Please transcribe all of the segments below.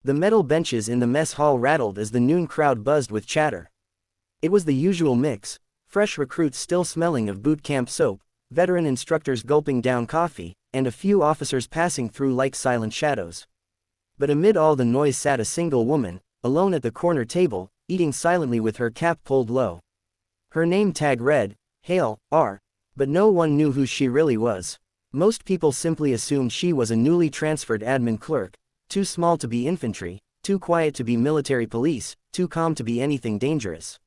The metal benches in the mess hall rattled as the noon crowd buzzed with chatter. It was the usual mix: fresh recruits still smelling of boot camp soap, veteran instructors gulping down coffee, and a few officers passing through like silent shadows. But amid all the noise sat a single woman, alone at the corner table, eating silently with her cap pulled low. Her name tag read, Hale, R. But no one knew who she really was. Most people simply assumed she was a newly transferred admin clerk, too small to be infantry, too quiet to be military police, too calm to be anything dangerous.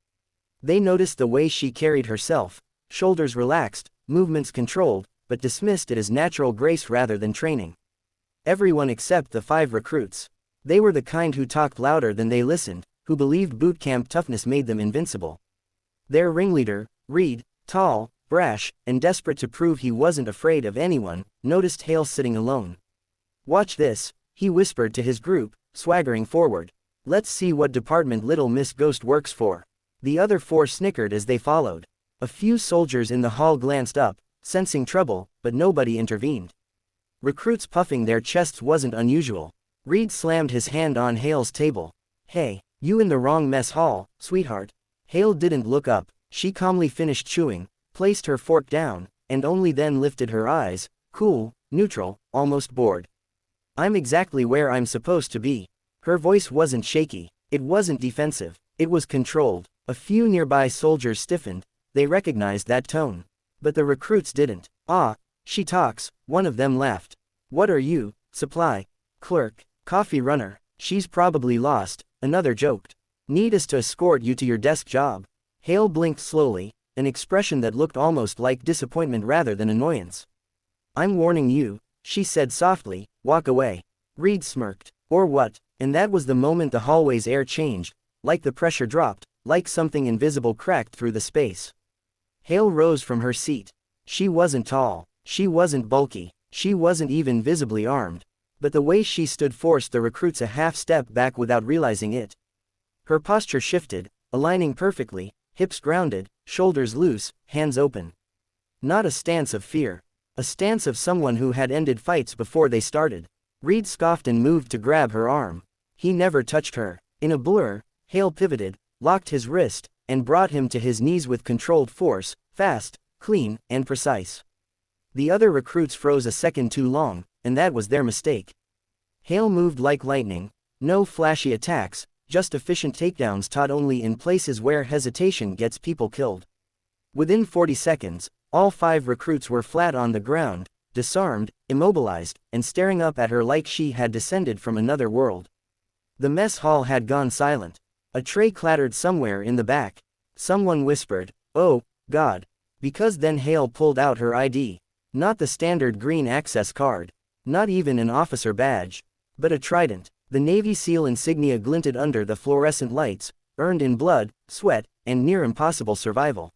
They noticed the way she carried herself, shoulders relaxed, movements controlled, but dismissed it as natural grace rather than training. Everyone except the 5 recruits. They were the kind who talked louder than they listened, who believed boot camp toughness made them invincible. Their ringleader, Reed, tall, brash, and desperate to prove he wasn't afraid of anyone, noticed Hale sitting alone. "Watch this," he whispered to his group, swaggering forward. "Let's see what department little Miss Ghost works for." The other 4 snickered as they followed. A few soldiers in the hall glanced up, sensing trouble, but nobody intervened. Recruits puffing their chests wasn't unusual. Reed slammed his hand on Hale's table. "Hey, you in the wrong mess hall, sweetheart." Hale didn't look up. She calmly finished chewing, placed her fork down, and only then lifted her eyes, cool, neutral, almost bored. "I'm exactly where I'm supposed to be." Her voice wasn't shaky. It wasn't defensive. It was controlled. A few nearby soldiers stiffened. They recognized that tone. But the recruits didn't. "Ah, she talks," one of them laughed. "What are you, supply clerk, coffee runner? She's probably lost," another joked. "Need us to escort you to your desk job?" Hale blinked slowly, an expression that looked almost like disappointment rather than annoyance. "I'm warning you," she said softly, "walk away." Reed smirked. "Or what?" And that was the moment the hallway's air changed, like the pressure dropped, like something invisible cracked through the space. Hale rose from her seat. She wasn't tall. She wasn't bulky. She wasn't even visibly armed. But the way she stood forced the recruits a half step back without realizing it. Her posture shifted, aligning perfectly, hips grounded, shoulders loose, hands open. Not a stance of fear. A stance of someone who had ended fights before they started. Reed scoffed and moved to grab her arm. He never touched her. In a blur, Hale pivoted, locked his wrist, and brought him to his knees with controlled force, fast, clean, and precise. The other recruits froze a second too long, and that was their mistake. Hale moved like lightning. No flashy attacks, just efficient takedowns taught only in places where hesitation gets people killed. Within 40 seconds, all 5 recruits were flat on the ground, disarmed, immobilized, and staring up at her like she had descended from another world. The mess hall had gone silent. A tray clattered somewhere in the back. Someone whispered, "Oh, God." Because then Hale pulled out her ID. Not the standard green access card. Not even an officer badge. But a trident. The Navy SEAL insignia glinted under the fluorescent lights, earned in blood, sweat, and near impossible survival.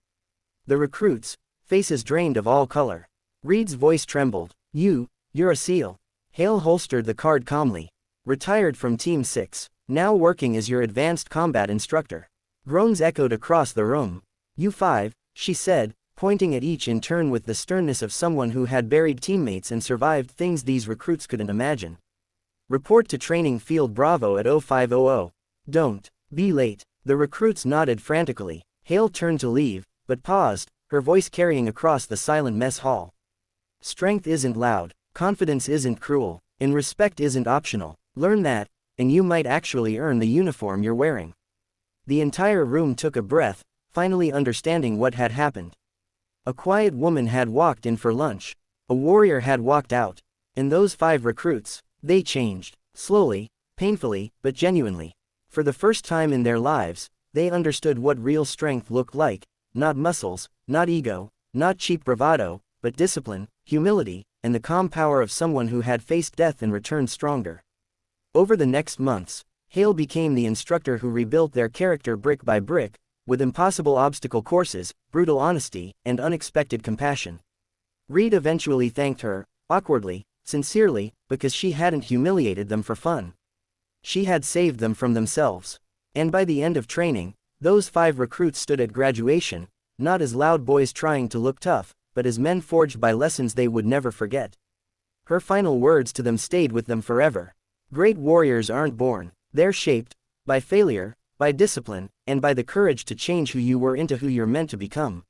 The recruits, faces drained of all color. Reed's voice trembled. You're a SEAL." Hale holstered the card calmly. "Retired from Team 6. Now working as your advanced combat instructor." Groans echoed across the room. "You 5, she said, pointing at each in turn with the sternness of someone who had buried teammates and survived things these recruits couldn't imagine. "Report to Training Field Bravo at 0500. Don't be late." The recruits nodded frantically. Hale turned to leave, but paused, her voice carrying across the silent mess hall. "Strength isn't loud, confidence isn't cruel, and respect isn't optional. Learn that, and you might actually earn the uniform you're wearing." The entire room took a breath, finally understanding what had happened. A quiet woman had walked in for lunch. A warrior had walked out. And those 5 recruits, they changed. Slowly, painfully, but genuinely. For the first time in their lives, they understood what real strength looked like. Not muscles, not ego, not cheap bravado, but discipline, humility, and the calm power of someone who had faced death and returned stronger. Over the next months, Hale became the instructor who rebuilt their character brick by brick, with impossible obstacle courses, brutal honesty, and unexpected compassion. Reed eventually thanked her, awkwardly, sincerely, because she hadn't humiliated them for fun. She had saved them from themselves. And by the end of training, those 5 recruits stood at graduation, not as loud boys trying to look tough, but as men forged by lessons they would never forget. Her final words to them stayed with them forever. Great warriors aren't born, they're shaped by failure, by discipline, and by the courage to change who you were into who you're meant to become.